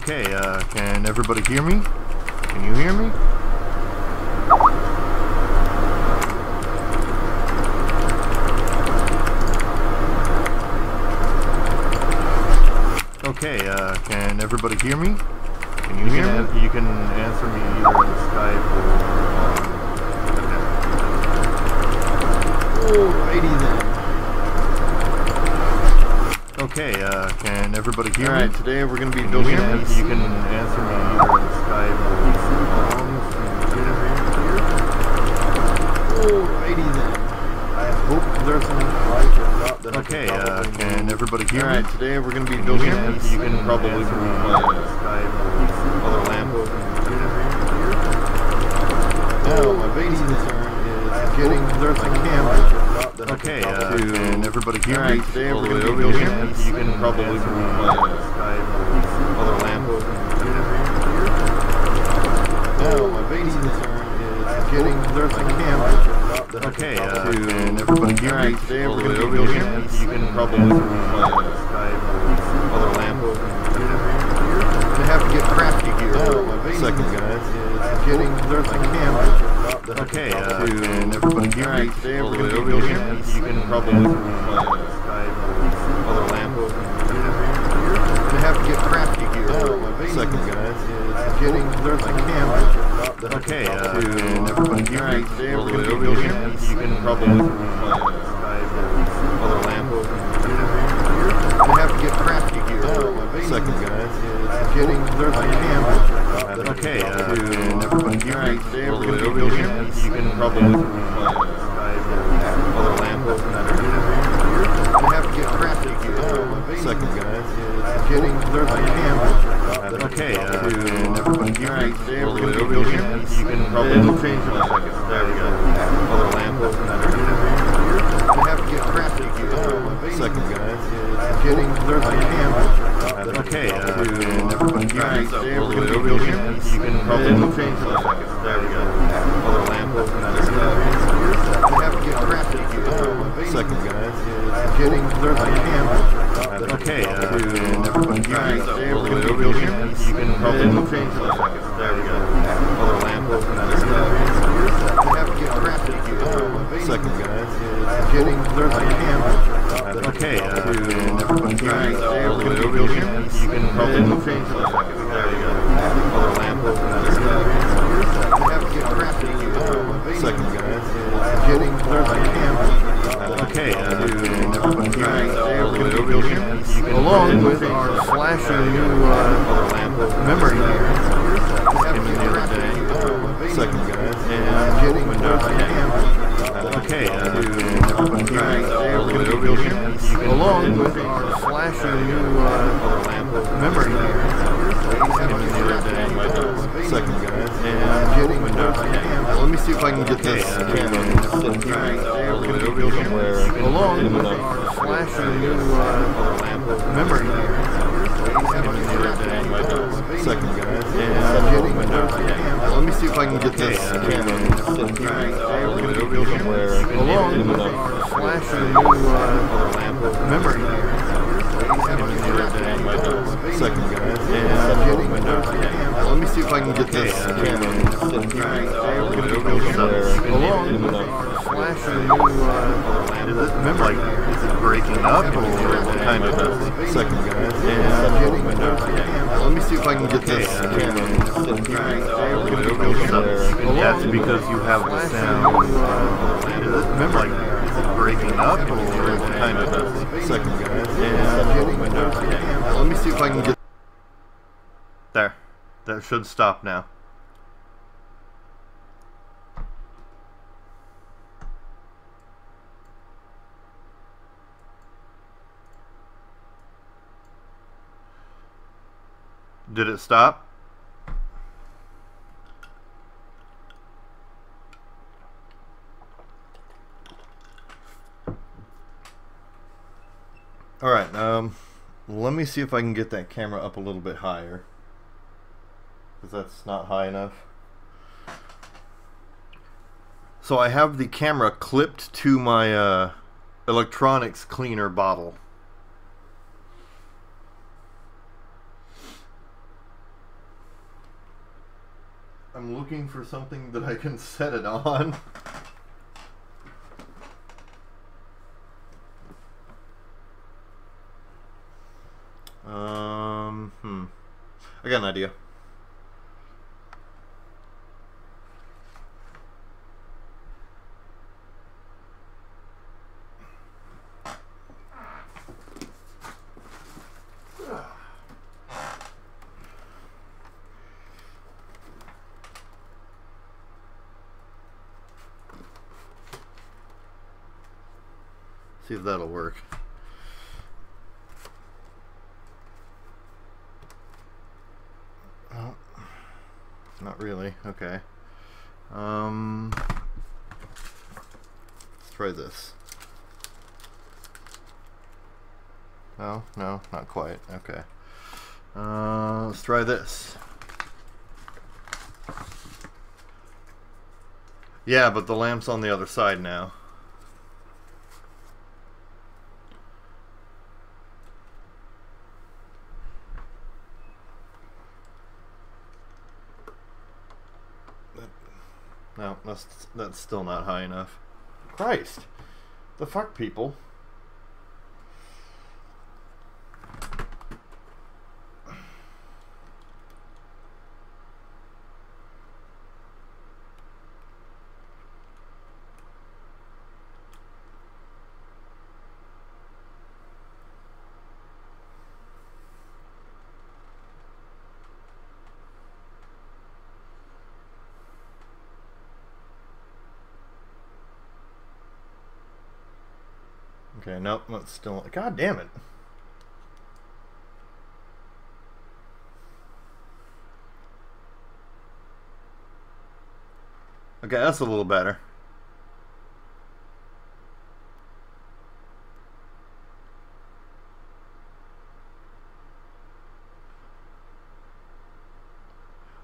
Okay, can everybody hear me? Can you hear me? Okay, can everybody hear me? Can you hear me? You can answer me either in Skype or Alrighty then. Okay, can everybody hear me? Alright, today we're going to be building a PC. You can answer me either in Skype or PC belongs to Jennifer here. Alrighty then. I hope there's enough light. If not, then okay, can everybody hear me? Alright, today we're going to be building a PC. You can probably answer me from either in Skype or PC other lamps. Jennifer Now, my biggest concern is getting there's a camera. Okay, can everybody hear me? Alright, today we're going to be building a PC. You can probably answer from me either in Skype or PC other lamps. Now, my biggest concern is getting there's a camera. Okay, can everybody hear me? Alright, today we're going to be building a PC. You can probably answer from me either in Skype or PC other lamps. I have to get crafty here. Second, guys, is getting there's a camera. Okay, can everybody hear me? Alright, today we're going to be building a PC. You can probably answer from me either in Skype or PC other lamps. I have to get crafty here. Second, guys, is getting there's a camera. Okay, can everybody hear me? Alright, today we're going to be building a PC. You can probably answer from me either in Skype or PC other lamps. I have to get crafty here. Second, guys, is getting there's a camera. Okay, can everybody hear me? Alright, today we're going to be You building a can PC. probably probably from Skype or other lamps. I have to get crafty here. Second, guys, is getting there's a camera. Okay, can everybody hear me? Alright, today we're going to be You building a can PC. probably It'll change in a second. There we go. Other lamps. I have to get crafty here. Second, guys, is getting there's a camera. Okay, can everybody hear me? Alright, today we're going to be building a PC. You can probably It'll change in a second. There we go. Other lamps. I have to get crafty here. Second, guys, is getting there's a camera. Okay, can everybody hear me? Alright, today we're going to be building a PC. You can probably It'll change in a second. There we go. Other lamps. I have to get crafty here. Second, guys, is getting there's a camera. Okay, can everybody hear Alright, me? today we're going to be You building a can PC. probably It'll change in a second. There we go. Other lamps. I have to get crafty here. Second, guys, is getting there's a camera. Okay, can everybody hear Alright, me? today we're going to be building a PC. Along with our flashing new memory here. Came in the other day. Second, guys, and getting Windows 10. Okay, can everybody hear Alright, me? today we're going to be building a PC. Along with our flashing new memory here. Came in the other day. Second, guys, and Windows 10. Let me see if I can get this camera sitting here. We're going to go somewhere. Along with our flashing new memory here. Came in the other day. Second, guys, and Windows 10. Let me see if I can get this camera sitting here. We're going to go somewhere. Along with our flashing new memory here. Second, guys, and Windows 10. Let me see if I can get this camera sitting here. We're going to go somewhere. Along with our flashing new memory here. Is it breaking up or what kind of Second, guys, and Windows 10. Let me see if I can get this camera sitting here. We're going to go somewhere. That's because you have the sound. Is it breaking up or what kind of Second, guys, and Windows 10. Let me see if I can get. There. That should stop now. Did it stop? Alright, let me see if I can get that camera up a little bit higher, because that's not high enough. So I have the camera clipped to my electronics cleaner bottle. I'm looking for something that I can set it on. I got an idea. See if that'll work. Oh, not really. Okay. Let's try this. No, no, not quite. Okay. Let's try this. Yeah, but the lamp's on the other side now. No, that's still not high enough. Christ! The fuck, people? Okay, nope, that's still... God damn it. Okay, that's a little better.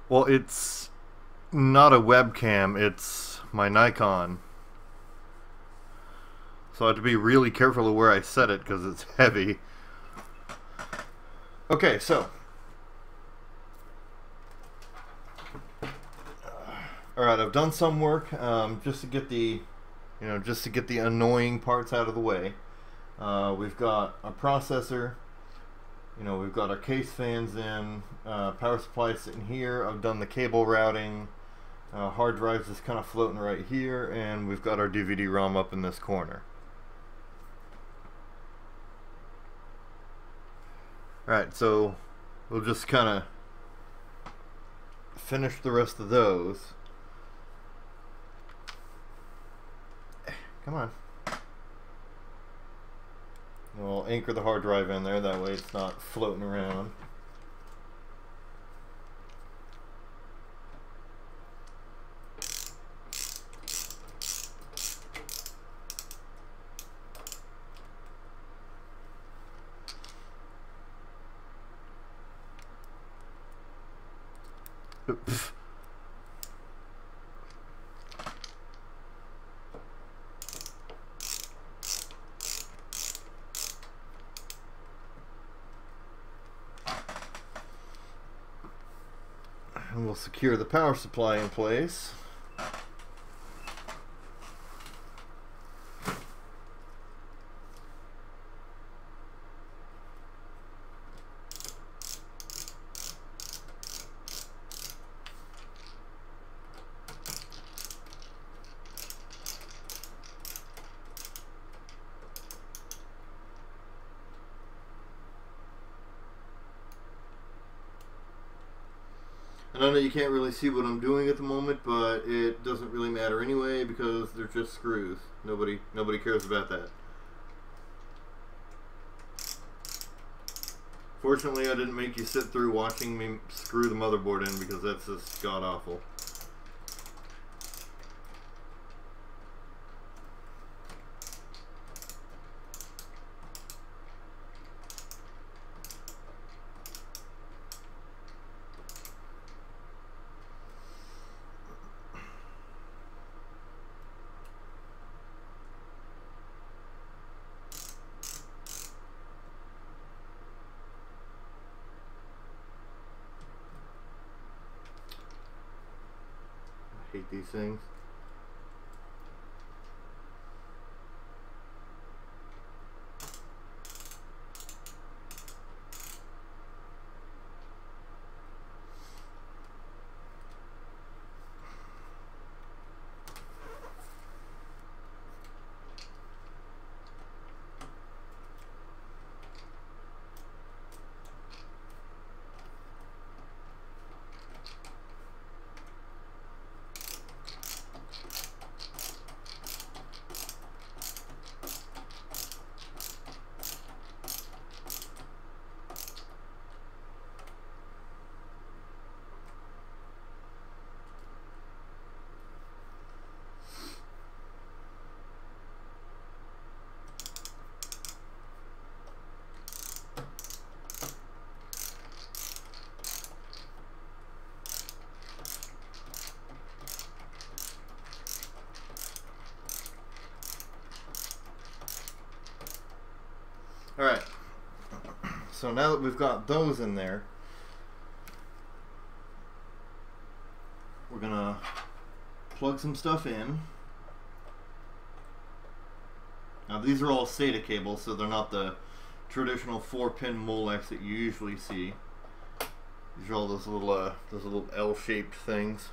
Well, it's not a webcam, it's my Nikon. So I have to be really careful of where I set it because it's heavy. Okay, so. Alright, I've done some work just to get the, just to get the annoying parts out of the way. We've got a processor. We've got our case fans in, power supply sitting here. I've done the cable routing. Hard drives is kind of floating right here, and we've got our DVD-ROM up in this corner. Alright, so we'll just kind of finish the rest of those. Come on. We'll anchor the hard drive in there, that way it's not floating around. And we'll secure the power supply in place. And I know you can't really see what I'm doing at the moment, but it doesn't really matter anyway because they're just screws. Nobody cares about that. Fortunately, I didn't make you sit through watching me screw the motherboard in because that's just god-awful. hate these things. Alright, so now that we've got those in there, we're gonna plug some stuff in. Now these are all SATA cables, so they're not the traditional 4-pin Molex that you usually see. These are all those little L-shaped things.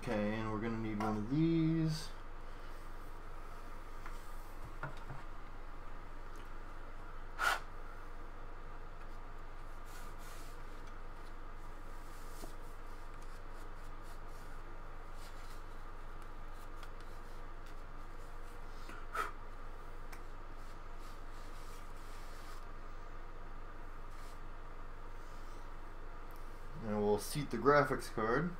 Okay, and we're going to need one of these. And we'll seat the graphics card.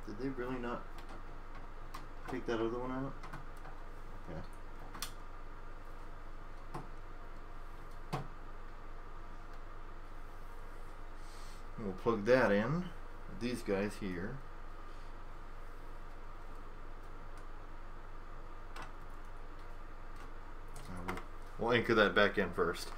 Did they really not take that other one out? Okay. And we'll plug that in with these guys here. We'll anchor that back in first.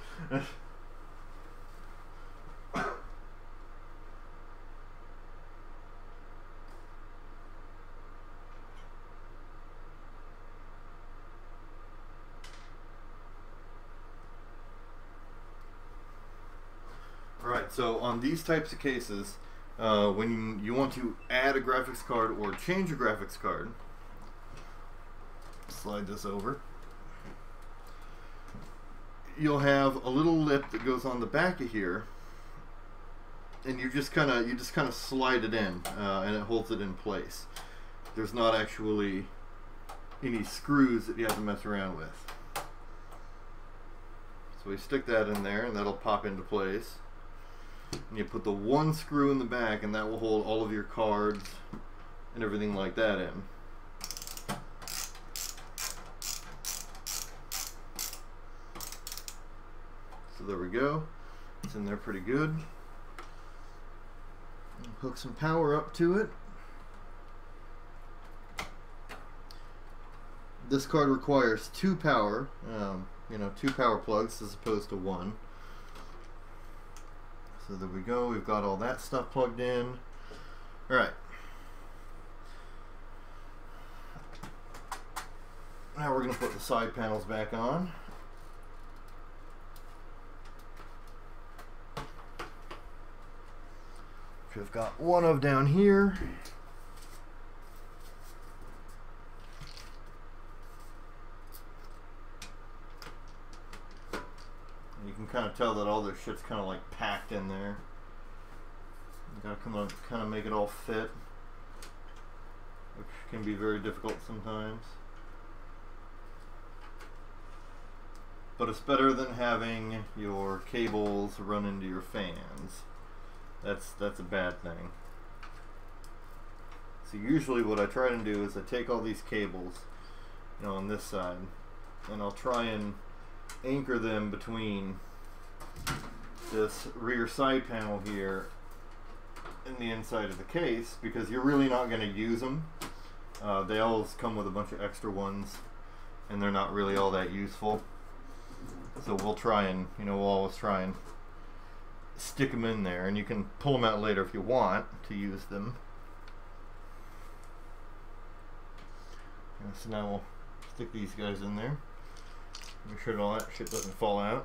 Alright, so on these types of cases, when you want to add a graphics card or change a graphics card, slide this over, you'll have a little lip that goes on the back of here, and you just kind of slide it in, and it holds it in place. There's not actually any screws that you have to mess around with. So we stick that in there, and that'll pop into place. And you put the one screw in the back, and that will hold all of your cards and everything like that in. So there we go. It's in there pretty good. Hook some power up to it. This card requires two power, two power plugs as opposed to one. So there we go, we've got all that stuff plugged in. Alright. Now we're going to put the side panels back on. Which we've got one of down here. You can kind of tell that all this shit's kind of like packed in there. You gotta come up, kind of make it all fit, which can be very difficult sometimes. But it's better than having your cables run into your fans. That's a bad thing. So usually what I try to do is I take all these cables, you know, on this side, and I'll try and anchor them between this rear side panel here and the inside of the case, because you're really not going to use them. They always come with a bunch of extra ones, and they're not really all that useful. So we'll try and, you know, we'll always try and stick them in there, and you can pull them out later if you want to use them. So now we'll stick these guys in there. Make sure all that shit doesn't fall out.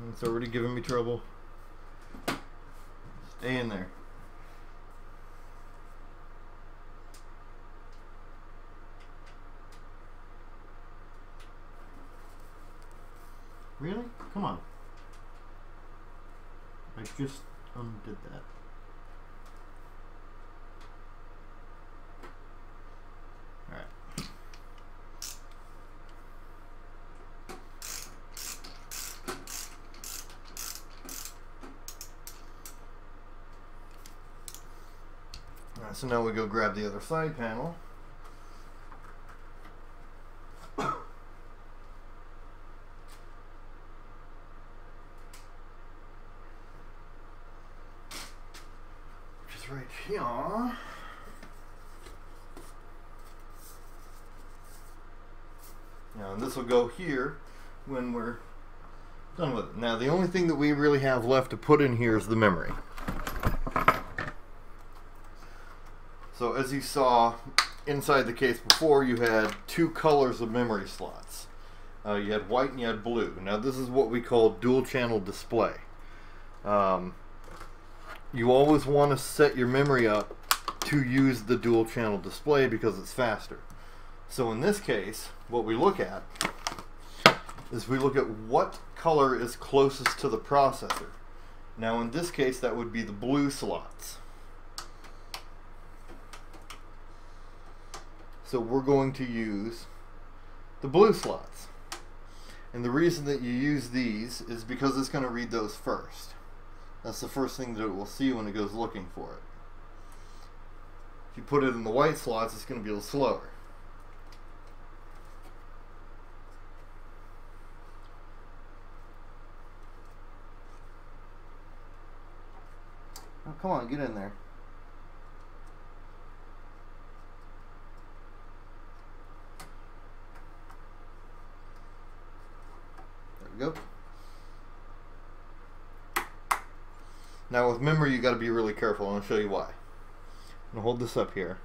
It's already giving me trouble. Stay in there. Really? Come on. I just undid that. Alright. Alright, so now we go grab the other side panel. Right here. Now, and this will go here when we're done with it. Now, the only thing that we really have left to put in here is the memory. So, as you saw inside the case before, you had two colors of memory slots. You had white and you had blue. Now, this is what we call dual channel display. You always want to set your memory up to use the dual channel display because it's faster. So in this case, what we look at is we look at what color is closest to the processor. Now in this case, that would be the blue slots. So we're going to use the blue slots. And the reason that you use these is because it's going to read those first. That's the first thing that it will see when it goes looking for it. If you put it in the white slots, it's going to be a little slower. Oh, come on, get in there. There we go. Now with memory, you got to be really careful, and I'll show you why. I'm going to hold this up here.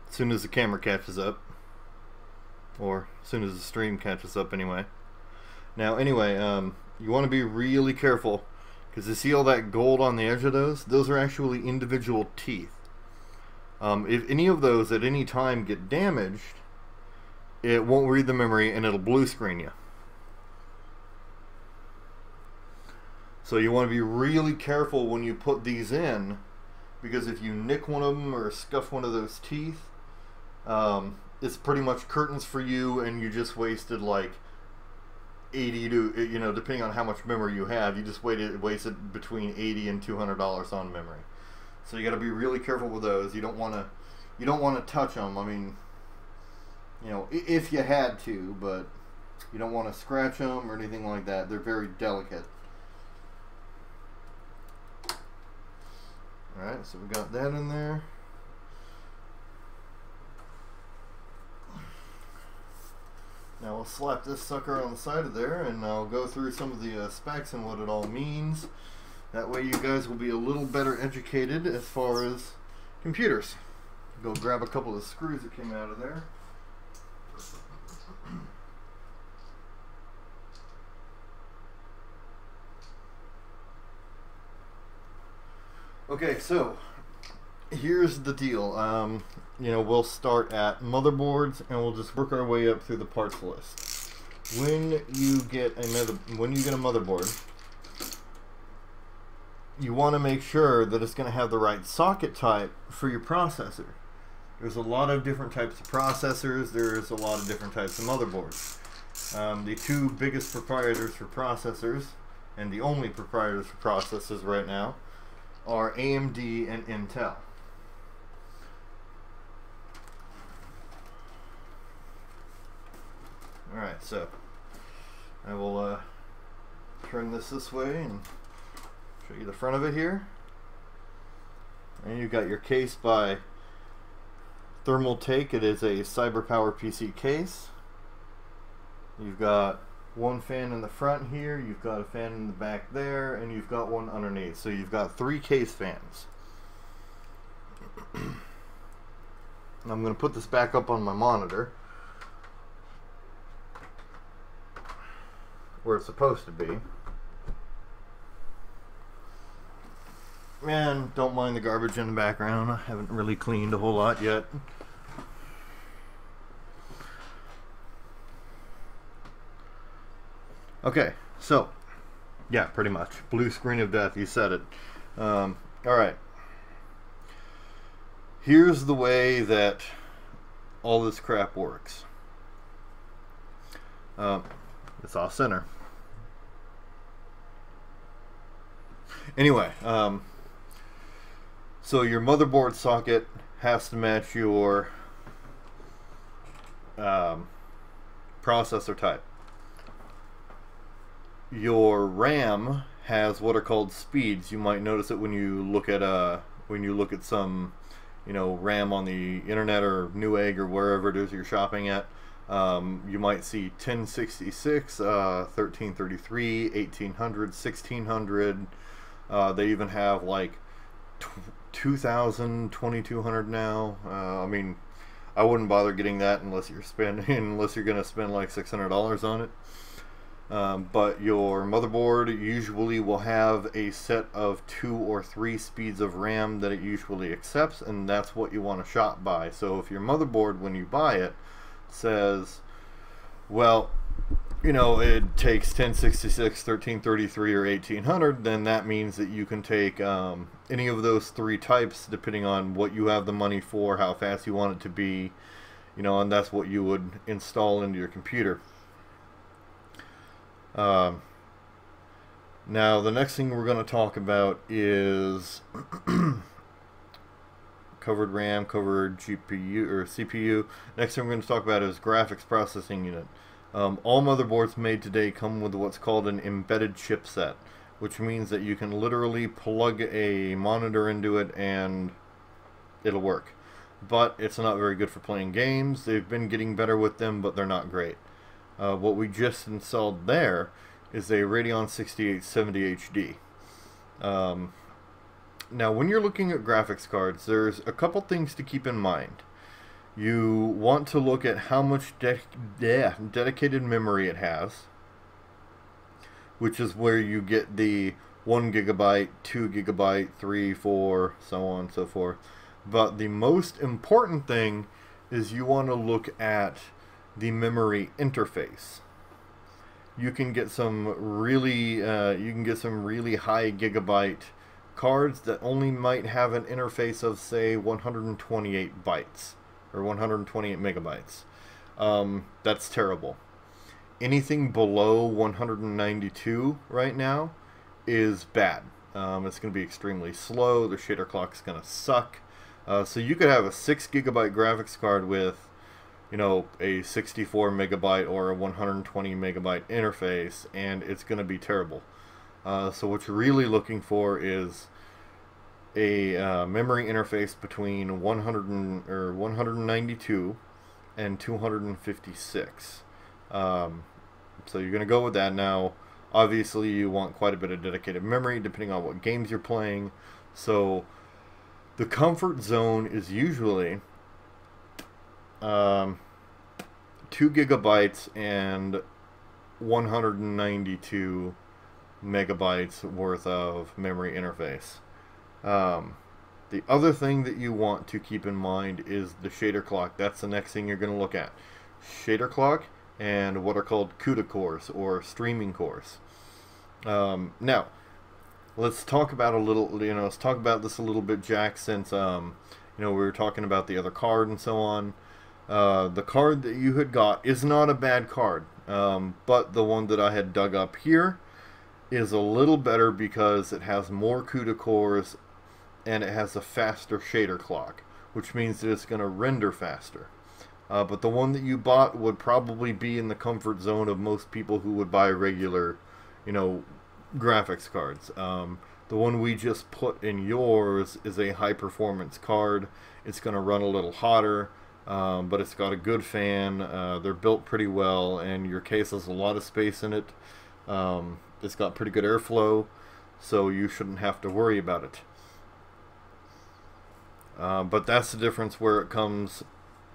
As soon as the camera catches up, or as soon as the stream catches up anyway. Now anyway, you want to be really careful, because you see all that gold on the edge of those? Those are actually individual teeth. If any of those at any time get damaged, it won't read the memory and it'll blue screen you. So you want to be really careful when you put these in, because if you nick one of them or scuff one of those teeth, it's pretty much curtains for you, and you just wasted like 80 to, you know, depending on how much memory you have, you just wasted between $80 and $200 on memory. So you got to be really careful with those. You don't want to touch them. I mean, you know, if you had to, but you don't want to scratch them or anything like that. They're very delicate. Alright, so we got that in there. Now we'll slap this sucker on the side of there, and I'll go through some of the specs and what it all means. That way you guys will be a little better educated as far as computers. Go grab a couple of screws that came out of there. Okay, so here's the deal. You know, we'll start at motherboards and we'll just work our way up through the parts list. When you get a motherboard, you want to make sure that it's going to have the right socket type for your processor. there's a lot of different types of processors. There's a lot of different types of motherboards. The two biggest proprietors for processors, and the only proprietors for processors right now, are AMD and Intel. Alright, so I will turn this way and show you the front of it here. And you've got your case by Thermaltake. It is a CyberPower PC case. You've got one fan in the front here, you've got a fan in the back there, and you've got one underneath. So you've got 3 case fans. I'm going to put this back up on my monitor where it's supposed to be. And don't mind the garbage in the background. I haven't really cleaned a whole lot yet. Okay, so yeah, pretty much blue screen of death. You said it. All right. Here's the way that all this crap works. It's off center. Anyway, so your motherboard socket has to match your processor type. Your RAM has what are called speeds. You might notice it when you look at some, you know, RAM on the internet or Newegg or wherever it is you're shopping at. You might see 1066, 1333, 1800, 1600. They even have like 2000, 2200 now. I mean, I wouldn't bother getting that unless you're gonna spend like $600 on it. But your motherboard usually will have a set of 2 or 3 speeds of RAM that it usually accepts, and that's what you want to shop by. So if your motherboard, when you buy it, says, well, you know, it takes 1066, 1333, or 1800, then that means that you can take any of those 3 types depending on what you have the money for, how fast you want it to be, you know, and that's what you would install into your computer. Now the next thing we're going to talk about is covered RAM, covered GPU or CPU. Next thing we're going to talk about is graphics processing unit. All motherboards made today come with what's called an embedded chipset, which means that you can literally plug a monitor into it and it'll work. But it's not very good for playing games. They've been getting better with them, but they're not great. What we just installed there is a Radeon 6870 HD. Now, when you're looking at graphics cards, there's a couple things to keep in mind. You want to look at how much dedicated memory it has, which is where you get the 1 gigabyte, 2 gigabyte, 3, 4, so on and so forth. But the most important thing is you want to look at the memory interface. You can get some really high gigabyte cards that only might have an interface of, say, 128 bytes or 128 megabytes. That's terrible. Anything below 192 right now is bad. It's going to be extremely slow. The shader clock's going to suck. So you could have a 6 gigabyte graphics card with, you know, a 64 megabyte or a 120 megabyte interface, and it's going to be terrible. So what you're really looking for is a memory interface between 192 and 256. So you're going to go with that. Now, obviously, you want quite a bit of dedicated memory depending on what games you're playing. So the comfort zone is usually 2 gigabytes and 192 megabytes worth of memory interface. The other thing that you want to keep in mind is the shader clock. That's the next thing you're going to look at. Shader clock and what are called CUDA cores or streaming cores. Now, let's talk about this a little bit, Jack, since you you know, we were talking about the other card and so on. The card that you had got is not a bad card, but the one that I had dug up here is a little better because it has more CUDA cores and it has a faster shader clock, which means that it's going to render faster. But the one that you bought would probably be in the comfort zone of most people who would buy regular, you know, graphics cards. The one we just put in yours is a high performance card. It's going to run a little hotter, but it's got a good fan. They're built pretty well, and your case has a lot of space in it. It's got pretty good airflow, so you shouldn't have to worry about it. But that's the difference where it comes,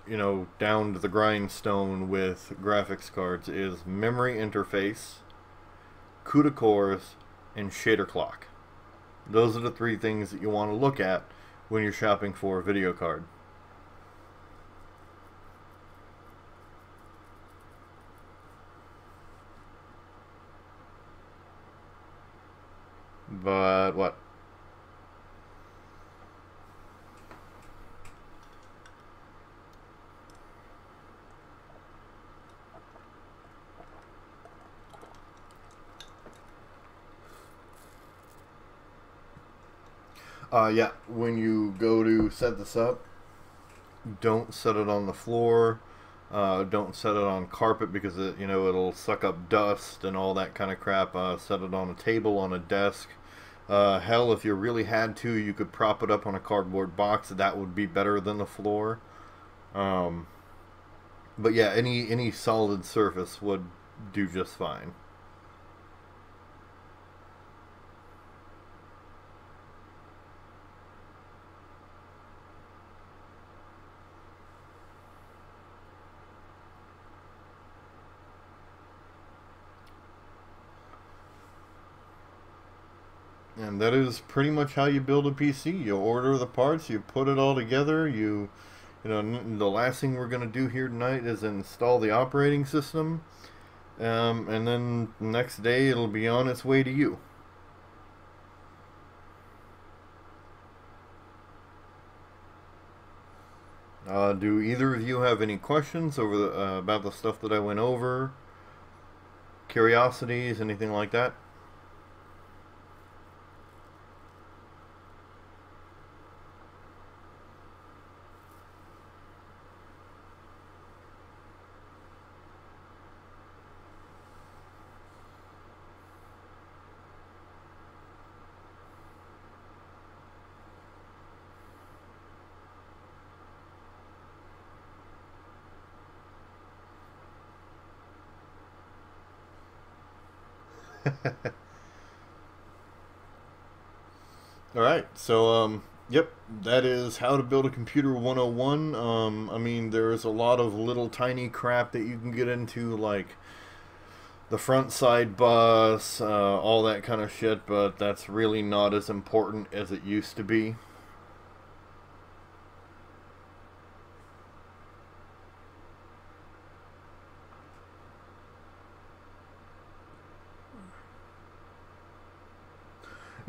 you know, down to the grindstone with graphics cards is memory interface, CUDA cores, and shader clock. Those are the three things that you want to look at when you're shopping for a video card. But what? Yeah, when you go to set this up, don't set it on the floor. Don't set it on carpet because it, you know, it'll suck up dust and all that kind of crap. Set it on a table, on a desk. Hell, if you really had to, you could prop it up on a cardboard box. That would be better than the floor. But yeah, any solid surface would do just fine. And that is pretty much how you build a PC. You order the parts, you put it all together, you know, the last thing we're going to do here tonight is install the operating system, and then the next day it'll be on its way to you. Do either of you have any questions over about the stuff that I went over? Curiosities, anything like that? Alright, so, yep, that is how to build a computer 101. I mean, there's a lot of little tiny crap that you can get into, like the front side bus, all that kind of shit, but that's really not as important as it used to be.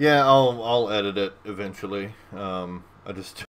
Yeah, I'll edit it eventually. I just